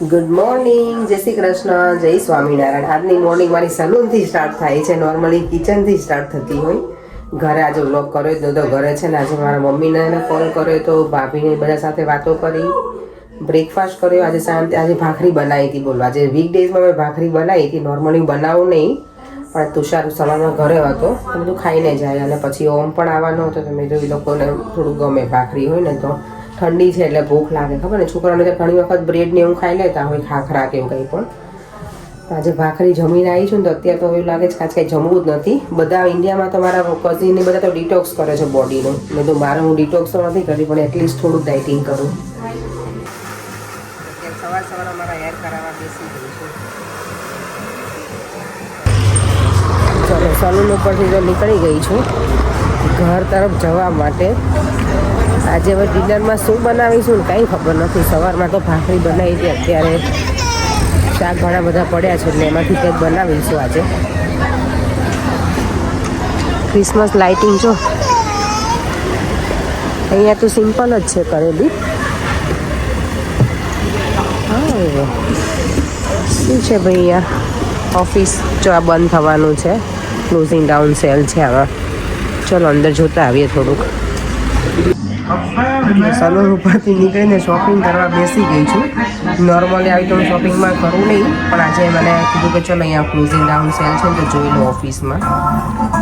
Good morning, જય શ્રી કૃષ્ણ, જય સ્વામિનારાયણ. આજની મોર્નિંગ મારી સલૂનથી સ્ટાર્ટ થાય છે. નોર્મલી કિચનથી સ્ટાર્ટ થતી હોય. ઘરે આજે વ્લોગ કર્યો તો ઘરે છે ને આજે મારા મમ્મીને કોલ કર્યો તો ભાભીને બધા સાથે વાતો કરી, બ્રેકફાસ્ટ કર્યો. આજે શાંતિ આજે ભાખરી બનાવી હતી. બોલો, આજે વીકડેઝમાં મેં ભાખરી બનાવી હતી. નોર્મલી બનાવું નહીં, પણ તુષાર સવારમાં ઘરે હતો તો બધું ખાઈને જાય. અને પછી ઓમ પણ આવવાનો હતો તો મેં તો એ લોકોને થોડું ગમે ભાખરી હોય ને તો ઠંડી છે એટલે ભૂખ લાગે. ખબર ને છોકરાઓને તો ઘણી વખત બ્રેડ ને એવું ખાઈ લેતા હોય, ખાખરા કે એવું કંઈ. પણ આજે ભાખરી જમીને આવી છું ને તો અત્યારે તો એવું લાગે છે કે આજ કંઈ જમવું જ નથી. બધા ઇન્ડિયામાં તો મારા કઝિન ને બધા તો ડિટોક્સ કરે છે બોડીનું. મેં તો મારે હું ડિટોક્સ તો નથી કરતી, પણ એટલીસ્ટ થોડું ડાયટિંગ કરું. અત્યારે સવાર મારા હેર કરાવવા બેસી ગઈ છું. ચલો, સલૂન ઉપરથી તો નીકળી ગઈ છું ઘર તરફ જવા માટે. આજે હવે ડિનરમાં શું બનાવીશું ને કાંઈ ખબર નથી. સવારમાં તો ભાખરી બનાવી હતી, અત્યારે શાક ઘણા બધા પડ્યા છે એટલે એમાંથી કંઈક બનાવીશું આજે. ક્રિસમસ લાઇટિંગ જો અહીંયા તો સિમ્પલ જ છે કરેલી. હા, શું છે ભાઈ અહીંયા ઓફિસ જો આ બંધ થવાનું છે, ક્લોઝિંગ ડાઉન સેલ છે આમાં. ચલો અંદર જોતા આવીએ થોડુંક. સલૂન ઉપરથી નીકળીને શોપિંગ કરવા બેસી ગઈ છું. નોર્મલી આવી તો હું શોપિંગમાં કરું નહીં, પણ આજે મને કીધું કે ચલો અહીંયા ક્લોઝિંગ ડાઉન સેલ છે ને તો જોઈ લો ઓફિસમાં.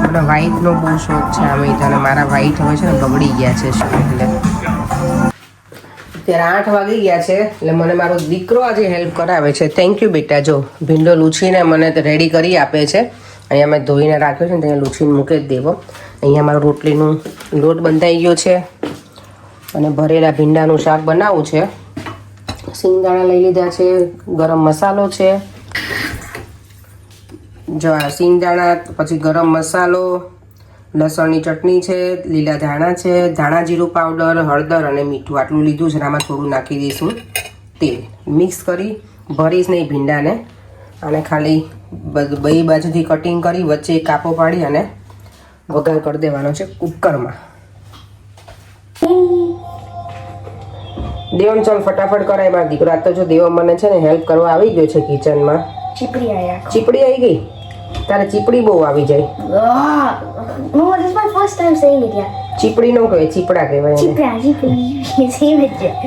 મને વ્હાઇટનો બહુ શોખ છે આમે તો, અને મારા વ્હાઇટ હવે છે ને બગડી ગયા છે શું એટલે. અત્યારે 8 વાગી ગયા છે એટલે મને મારો દીકરો આજે હેલ્પ કરાવે છે. થેન્ક યુ બેટા. જો ભીંડો લૂછીને મને રેડી કરી આપે છે. અહીંયા મેં ધોઈને રાખ્યો છે ને ત્યાં લૂછીને મૂકી જ દેવો. અહીંયા મારો રોટલીનું લોટ બંધાઈ ગયો છે અને ભરેલા ભીંડાનું શાક બનાવવું છે. સિંગદાણા લઈ લીધા છે, ગરમ મસાલો છે. જો આ સિંગદાણા, પછી ગરમ મસાલો, લસણની ચટણી છે, લીલા ધાણા છે, ધાણા જીરું પાવડર, હળદર અને મીઠું આટલું લીધું છે. આમાં થોડું નાખી દઈશું તેલ. મિક્સ કરી ભરીશ નહીં ભીંડાને, અને ખાલી બે બાજુથી કટિંગ કરી વચ્ચે એક કાપો પાડી અને વઘાર કરી દેવાનો છે કુકરમાં. દેવમ ચાલ ફટાફટ કરાય મારા દીકરો. આ તો જો દેવમ મને છે ને હેલ્પ કરવા આવી ગયો છે કિચનમાં. ચીપડી આવી ગઈ. તારે ચીપડી બહુ આવી જાય. ચીપડી નો કહેવાય, ચીપડા કહેવાય.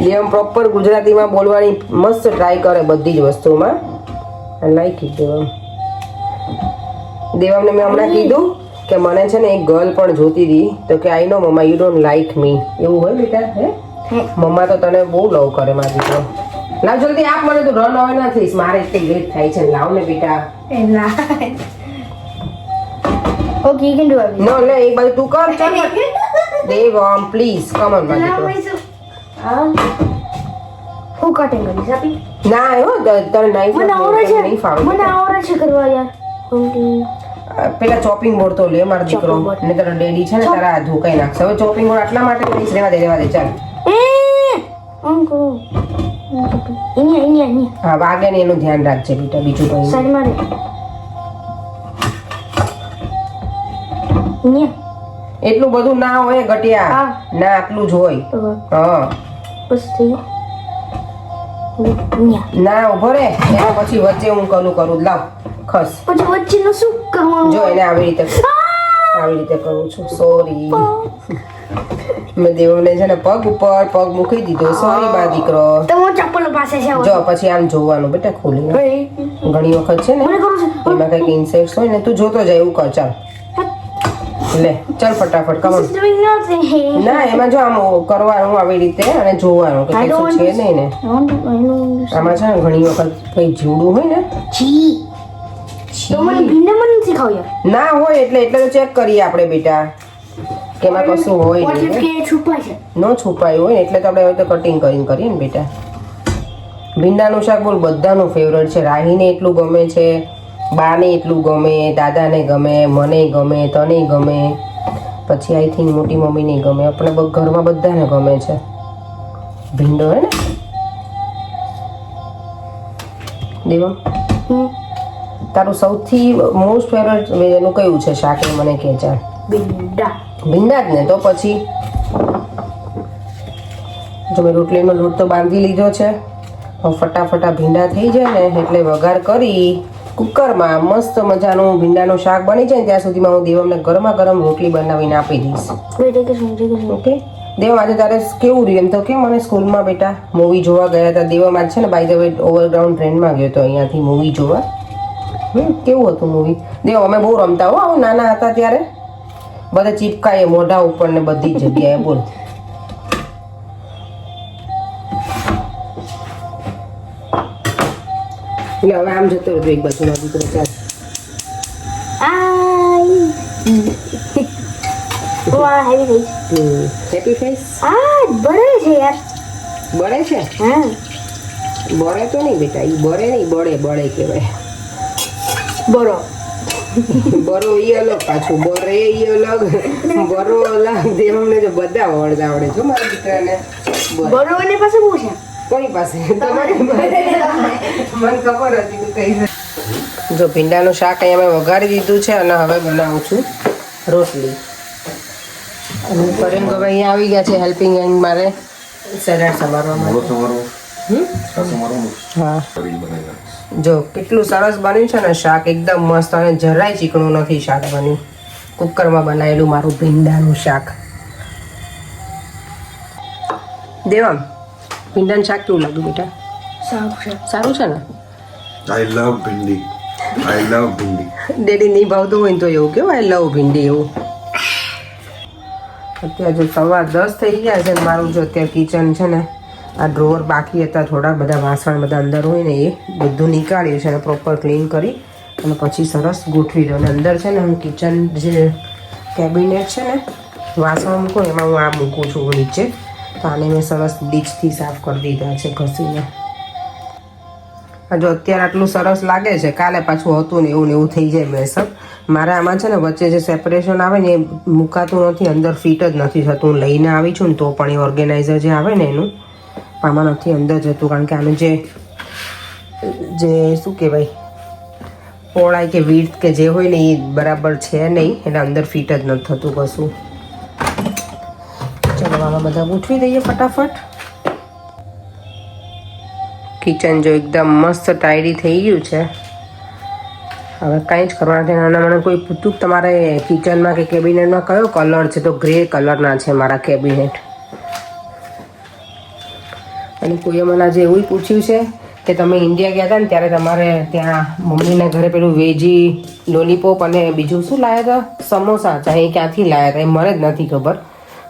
દેવમ પ્રોપર ગુજરાતીમાં બોલવાની મસ્ત ટ્રાય કરે બધી જ વસ્તુમાં. Like it Devam. દેવમને મેં હમણાં કીધું કે મને છે ને એક ગર્લ પણ જોતી હતી તો કે આઈ નો મમ્મા યુ ડોન્ટ લાઈક મી. એવું હોય બેટા? હે મમ્મા તો તને બહુ લવ કરે મારા દીકરો. લાવ જલ્દી આપ મને, તું રન હવે ના થઈશ, મારે એટલી લેટ થાય છે. લાવ ને બેટા. Okay, you can do it. નો લે એક બાજુ તું કર. ચાલ દેવમ પ્લીઝ કમ ઓન મારા દીકરો. હું કટિંગ કરીશ આપી? ના હો તને નાઈફ નહીં ફાવે. મને આવડે છે કરવા યાર. પેલા ચોપિંગ બોર્ડ તો લે મારો દીકરો, ને તારા ડેડી છે ને તારા ધોકાઈ નાખશે. હવે ચોપિંગ બોર્ડ આટલા માટે લઈશ. રહેવા દે ચાલ. હા વાગે ને એનું ધ્યાન રાખજે બેટા, બીજું કઈ એટલું બધું ના હોય ગટિયા, ના આટલું જ હોય. હા ના ઉભો રે, પછી વચ્ચે હું કરું. લાવ ખસ. પછી વચ્ચે નું શું કરવાનું? જો એને આવી રીતે કરું છું. સોરી. મેં દેવને છે ને પગ ઉપર પગ મૂકી દીધો. સોરી બા દીકરો. તમારો ચપ્પલ પાસે છે. જો પછી આમ જોવાનું બેટા ખોલીને. ઘણી વખત છે ને એમાં કઈક ઇન્સેક્ટ્સ હોય ને, તું જોતો જાય એવું કર. ચાલ લે ચાલ ફટાફટ કમન. ના એમાં જો આમ કરવાનું આવી રીતે અને જોવાનું કે કશું છે નહીં ને. આમાં છે ને ઘણી વખત કઈ જીવડું હોય ને. ના હોય એટલે તો ચેક કરીએ આપણે બેટા કે એમાં કશું હોય નહીં. નો છુપાયું હોય એટલે તો આપણે હવે તો કટિંગ કરીને કરીએ ને બેટા. ભીંડાનું શાક બોલ બધાનું ફેવરેટ છે. રાહીને એટલું ગમે છે, બાને એટલું ગમે, દાદાને ગમે, મને ગમે, તને ગમે, પછી આઈ થિંક મોટી મમ્મીને ગમે. આપણે ઘરમાં બધાને ગમે છે ભીંડો હે ને દેવમ. તારું સૌથી મોસ્ટ ફેવરેટ એનું કયું છે શાક એ મને કહે. ચાલ ભીંડા જ ને તો પછી જો મેં રોટલીનો લોટ તો બાંધી લીધો છે. હવે ફટાફટા ભીંડા થઈ જાય ને એટલે વઘાર કરી કુકરમાં મસ્ત મજાનું ભીંડાનું શાક બની જાય ને ત્યાં સુધીમાં હું દેવમને ગરમા ગરમ રોટલી બનાવીને આપી દઈશ. ઓકે દેવ, આજે તારે કેવું રહ્યું? એમ તો કે મને સ્કૂલમાં બેટા મૂવી જોવા ગયા હતા. દેવમાં છે ને બાય ધ વે ઓવરગ્રાઉન્ડ ટ્રેનમાં ગયો હતો અહીંયાથી મૂવી જોવા. કેવું હતું મૂવી? દેવ, અમે બહુ રમતા હો આવું નાના હતા ત્યારે. બધા ચીપકાએ મોઢા ઉપર ને બધી જ જગ્યાએ. બોલ. એટલે હવે આમ જતો રહ્યો એક બાજુ દીકરો. ચાલ વાહ હેવી ફેસ. Happy face. બળે છે યાર. બળે છે? હા બળે તો નહીં બેટા, ઈ બળે નહીં, બળે બળે કહેવાય. બરો બરો ઈ અલગ પાછું, બરે ઈ અલગ, બરો અલગ. દેવમને જો બધા વળતા આવડે છો મારા દીકરાને. બરો એની પાસે બહુ છે. કોની પાસે? તમારી પાસે. મને ખબર હતી તું કઈ. જો ભીંડાનું શાક અહીંયા મેં વઘારી દીધું છે અને હવે બનાવું છું રોટલી. અને પરેમ હવે અહીંયા આવી ગયા છે હેલ્પિંગ હેન્ડ મારે સલાડ સમારવા માટે. હા જો કેટલું સરસ બન્યું છે ને શાક, એકદમ મસ્ત અને જરાય ચીકણું નથી શાક બન્યું. કુકરમાં બનાવેલું મારું ભીંડાનું શાક. દેવામ, ભીંડાનું શાક કેવું લાગ્યું બેટા? સારું છે. સારું છે ને? I love bhindi. I love bhindi. Daddy નહીં ભાવતું હોય ને તો એવું કેવું આઈ લવ ભીંડી એવું. અત્યારે જો 10:15 થઈ ગયા છે ને મારું જો અત્યારે કિચન છે ને આ ડ્રોવર બાકી હતા, થોડા બધા વાસણ બધા અંદર હોય ને એ બધું નીકાળ્યું છે અને પ્રોપર ક્લીન કરી અને પછી સરસ ગોઠવી દઉં. અને અંદર છે ને હું કિચન જે કેબિનેટ છે ને વાસણ મૂકું એમાં હું આ મૂકું છું નીચે. તો આને મેં સરસ ડીચથી સાફ કરી દીધા છે ઘસીને. જો અત્યારે આટલું સરસ લાગે છે, કાલે પાછું હતું ને એવું થઈ જાય મેસઅપ. મારે આમાં છે ને વચ્ચે જે સેપરેશન આવે ને એ મુકાતું નથી, અંદર ફિટ જ નથી થતું. હું લઈને આવી છું ને તો પણ એ ઓર્ગેનાઇઝર જે આવે ને એનું આમાં નથી અંદર જતું, કારણ કે આનું જે શું કહેવાય પહોળાઈ કે વીડથ કે જે હોય ને એ બરાબર છે નહીં, એટલે અંદર ફિટ જ નથી થતું કશું. ચલો આમાં બધા ગોઠવી દઈએ ફટાફટ. કિચન જો એકદમ મસ્ત ટાઈડી થઈ ગયું છે. હવે કાંઈ જ કરવા નથી. અને મને કોઈ પૂછતું તમારે કિચનમાં કે કેબિનેટમાં કયો કલર છે, તો ગ્રે કલરના છે મારા કેબિનેટ. અને કોઈએ મને આજે એવું પૂછ્યું છે કે તમે ઇન્ડિયા ગયા હતા ને ત્યારે તમારે ત્યાં મમ્મીના ઘરે પેલું વેજી લોલીપોપ અને બીજું શું લાવ્યા હતા, સમોસા. ચાહે ક્યાંથી લાવ્યા હતા એ મને જ નથી ખબર.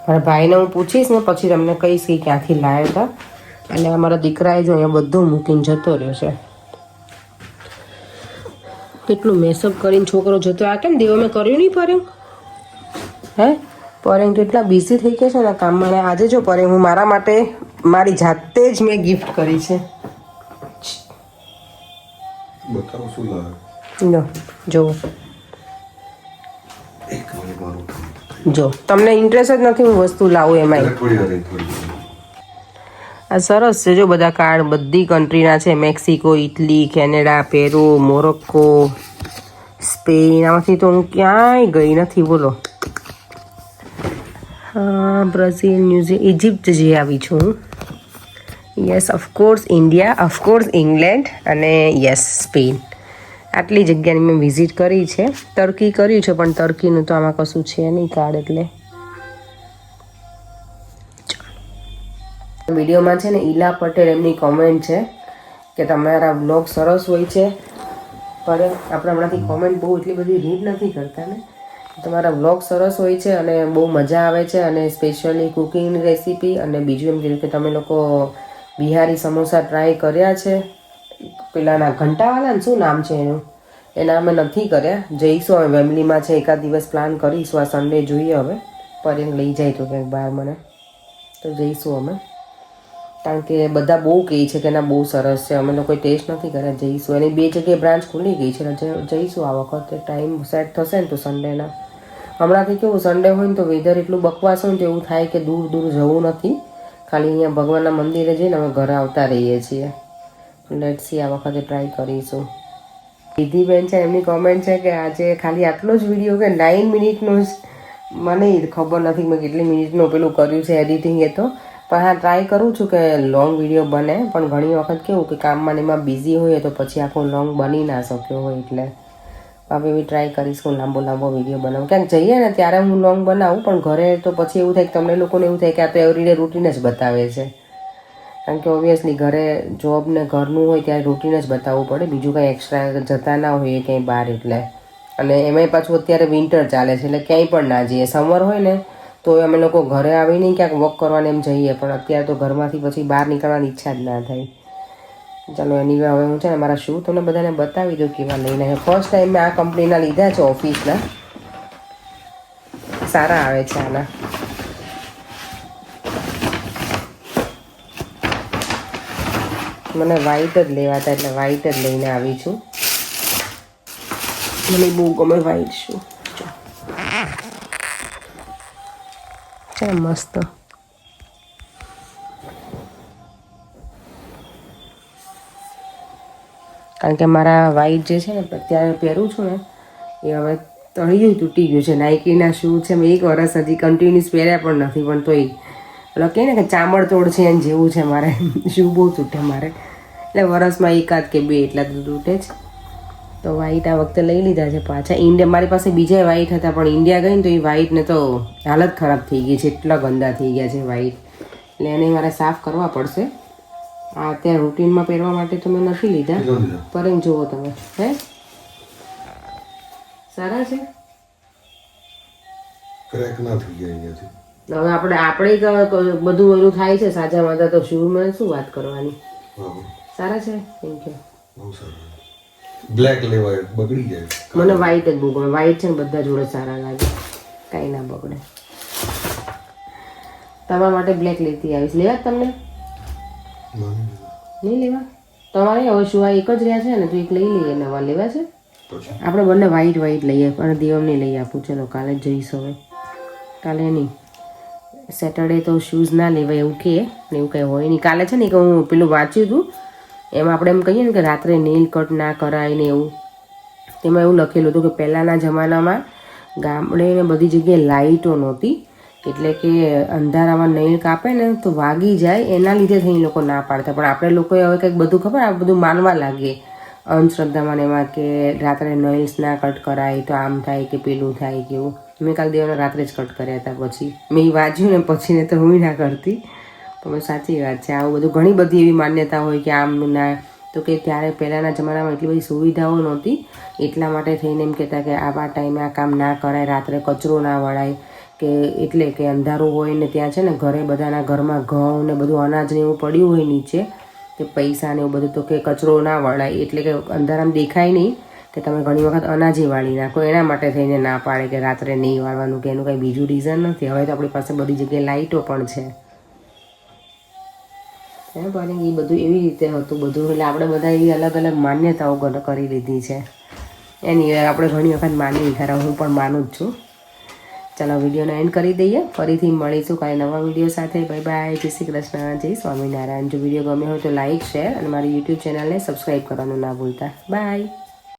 મારા ભાઈને હું પૂછીશ ને પછી તમને કહીશ કે ક્યાંથી લાવ્યા હતા. અને અમારા દીકરાએ જો અહીંયા બધું મૂકીને જતો રહ્યો છે. કેટલું મેસઅપ કરીને છોકરો જતો. આ કેમ દેવો મેં કર્યું નહીં પરેંગ? હે પરેંગ તો એટલા બિઝી થઈ ગયા છે ને કામમાં. આજે જો પરેંગ હું મારા માટે મારી જાતે જ મેં ગિફ્ટ કરી છે. બતાવો શું લાવે. લો જો એક મિનિટ મારું જો તમને ઇન્ટરેસ્ટ જ નથી હું વસ્તુ લાવું એમાં. થોડી આ સરસ છે જો બધા કાર્ડ બધી કન્ટ્રીના છે. Mexico, Italy, Canada, Peru, Morocco, Spain. આમાંથી તો હું ક્યાંય ગઈ નથી બોલો. બ્રાઝિલ, ન્યુઝીલેન્ડ, ઇજિપ્ત જઈ આવી છું. Yes of course India, of course England અને યસ સ્પેન. આટલી જગ્યાની મેં વિઝિટ કરી છે. ટર્કી કર્યું છે પણ ટર્કીનું તો આમાં કશું છે નહીં કાર્ડ. એટલે વિડીયોમાં છે ને ઈલા પટેલ એમની કોમેન્ટ છે કે તમારા વ્લોગ સરસ હોય છે, પણ આપણે હમણાંથી કોમેન્ટ બહુ એટલી બધી રીડ નથી કરતા ને. તમારા વ્લોગ સરસ હોય છે અને બહુ મજા આવે છે. અને સ્પેશિયલી કુકિંગની રેસીપી. અને બીજું એમ કીધું કે તમે લોકો બિહારી સમોસા ટ્રાય કર્યા છે. પેલાના ઘંટાવાળા ને શું નામ છે એનું, એના અમે નથી કર્યા. જઈશું અમે ફેમિલીમાં છે, એકાદ દિવસ પ્લાન કરીશું. આ સન્ડે જોઈએ હવે પર એમ લઈ જાય તો કંઈક બહાર મને તો જઈશું અમે. કારણ કે બધા બહુ કહે છે કે ના બહુ સરસ છે. અમે લોકોએ ટેસ્ટ નથી કર્યા. જઈશું. એની 2 જગ્યાએ બ્રાન્ચ ખુલી ગઈ છે. જઈશું આ વખતે. ટાઈમ સેટ થશે ને તો સન્ડેના. હમણાંથી કેવું સન્ડે હોય ને તો વેધર એટલું બકવાસ હોય ને તો એવું થાય કે દૂર જવું નથી, ખાલી અહીંયા ભગવાનના મંદિરે જઈને અમે ઘરે આવતા રહીએ છીએ. લેટ્સ સી આ વખતે ટ્રાય કરીશું. વિધિબેન છે એમની કોમેન્ટ છે કે આજે ખાલી આટલો જ વિડીયો કે 9 મિનિટનો જ, મને ખબર નથી મેં કેટલી મિનિટનું પેલું કર્યું છે એડિટિંગ. એ તો પણ હા ટ્રાય કરું છું કે લોંગ વિડીયો બને, પણ ઘણી વખત કેવું કે કામમાં ને એમાં બિઝી હોઈએ તો પછી આખો લોંગ બની ના શક્યો હોય, એટલે હવે એવી ટ્રાય કરીશ હું લાંબો વિડીયો બનાવું. ક્યાંક જઈએ ને ત્યારે હું લોંગ બનાવું, પણ ઘરે તો પછી એવું થાય કે તમને લોકોને એવું થાય કે આ તો એવરીડે રૂટીન જ બતાવે છે. કારણ કે ઓબ્વિયસલી ઘરે જોબ ને ઘરનું હોય ત્યારે રૂટીન જ બતાવવું પડે, બીજું કંઈ એક્સ્ટ્રા જતા ના હોઈએ ક્યાંય બહાર એટલે. અને એમાંય પાછું અત્યારે વિન્ટર ચાલે છે એટલે ક્યાંય પણ ના જઈએ. સમર હોય ને તો અમે લોકો ઘરે આવીને ક્યાંક વોક કરવાને એમ જઈએ, પણ અત્યારે તો ઘરમાંથી પછી બહાર નીકળવાની ઈચ્છા જ ના થાય. ચાલો એની હવે હું છે ને મારા શૂ તમને બધાને બતાવી દઉં કેવા લઈને. ફર્સ્ટ ટાઈમ મેં આ કંપનીના લીધા છે ઓફિસના, સારા આવે છે આના. મને વ્હાઈટ જ લેવા હતા એટલે વ્હાઈટ જ લઈને આવી છું. મને બહુ ગમે વ્હાઈટ શૂ છે ને મસ્ત. કારણ કે મારા વ્હાઈટ જે છે ને અત્યારે પહેરું છું ને એ હવે તળિયું તૂટી ગયું છે. નાઇકીના શૂ છે, મેં 1 વર્ષ હજી કન્ટિન્યુઅસ પહેર્યા પણ નથી, પણ તોય એટલે કહે ને કે ચામડ તોડ છે એને જેવું છે. મારે શૂ બહુ તૂટે મારે, એટલે વરસમાં 1 કે 2 એટલા તો તૂટે જ. તો વ્હાઈટ આ વખતે લઈ લીધા છે પાછા. ઇન્ડિયા મારી પાસે બીજા વ્હાઈટ હતા, પણ ઇન્ડિયા ગઈ ને તો એ વ્હાઈટને તો હાલત ખરાબ થઈ ગઈ છે, એટલા ગંદા થઈ ગયા છે વ્હાઈટ. એટલે એને મારે સાફ કરવા પડશે. આ અત્યારે રૂટીનમાં પહેરવા માટે તો મેં નથી લીધા, પર એમ જુઓ તમે. હે સારા છે, ક્રેક ના થઈ જાય અહીંયાથી. હવે આપણે તો બધું એનું થાય છે સાજા માજા, તો શૂમાં શું વાત કરવાની. સારા છે, થેન્ક યુ. બહુ સારા. બ્લેક લેવાય બગડી જાય. મને વ્હાઈટ જ બહુ ગમે. વ્હાઈટ છે ને બધા જોડે સારા લાગે, કાંઈ ના બગડે. તમારા માટે બ્લેક લેતી આવીશ. લેવા તમને નહીં લેવા? તમારે હવે શું આ એક જ રહ્યા છે ને, તો એક લઈ લઈએ. નવા લેવા છે આપણે બંને વ્હાઈટ લઈએ, અને દિવમને લઈ આપું. ચલો કાલે જ જઈશ. હવે કાલે નહીં, સેટરડે તો શૂઝ ના લેવાય એવું કે, એવું કંઈ હોય નહીં. કાલે છે ને કે હું પેલું વાંચ્યું હતું, એમાં આપણે એમ કહીએ ને કે રાત્રે નેલ કટ ના કરાય ને એવું. તેમાં એવું લખેલું હતું કે પહેલાંના જમાનામાં ગામડે ને બધી જગ્યાએ લાઇટો નહોતી, એટલે કે અંધારામાં નેલ કાપે ને તો વાગી જાય, એના લીધે થઈને લોકો ના પાડતા. પણ આપણે લોકોએ હવે કંઈક બધું ખબર, આ બધું માનવા લાગીએ અંધશ્રદ્ધામાં એમાં, કે રાત્રે નેલ્સ ના કટ કરાય તો આમ થાય કે પેલું થાય કે એવું. મેં કાલે દેવાના રાત્રે જ કટ કર્યા હતા. પછી મેં વાંચ્યું ને પછી ને તો હું ના કરતી, પણ સાચી વાત છે. આવું બધું ઘણી બધી એવી માન્યતા હોય કે આમ ના, તો કે ત્યારે પહેલાંના જમાનામાં એટલી બધી સુવિધાઓ નહોતી, એટલા માટે થઈને એમ કહેતા કે આવા ટાઈમે આ કામ ના કરાય, રાત્રે કચરો ના વળાય, કે એટલે કે અંધારું હોય ને ત્યાં છે ને ઘરે બધાના ઘરમાં ઘઉં ને બધું અનાજ ને એવું પડ્યું હોય નીચે, કે પૈસા ને એવું બધું, તો કે કચરો ના વળાય, એટલે કે અંધારામાં દેખાય નહીં, કે તમે ઘણી વખત અનાજે વાળી નાખો. એના માટે થઈને ના પાડે કે રાત્રે નહીં વાળવાનું, કે એનું કંઈ બીજું રીઝન નથી. હવે તો આપણી પાસે બધી જગ્યાએ લાઇટો પણ છે. પણ એ બધું એવી રીતે હતું બધું, એટલે આપણે બધા એવી અલગ અલગ માન્યતાઓ કરી લીધી છે. એની આપણે ઘણી વખત માનવી ખરા, હું પણ માનું જ છું. ચાલો વિડીયોને એન્ડ કરી દઈએ, ફરીથી મળીશું કાંઈ નવા વિડીયો સાથે. બાય બાય, જય શ્રી કૃષ્ણ, જય સ્વામિનારાયણ. જો વિડીયો ગમ્યો હોય તો લાઇક, શેર અને મારી યુટ્યુબ ચેનલને સબસ્ક્રાઈબ કરવાનું ના ભૂલતા. બાય.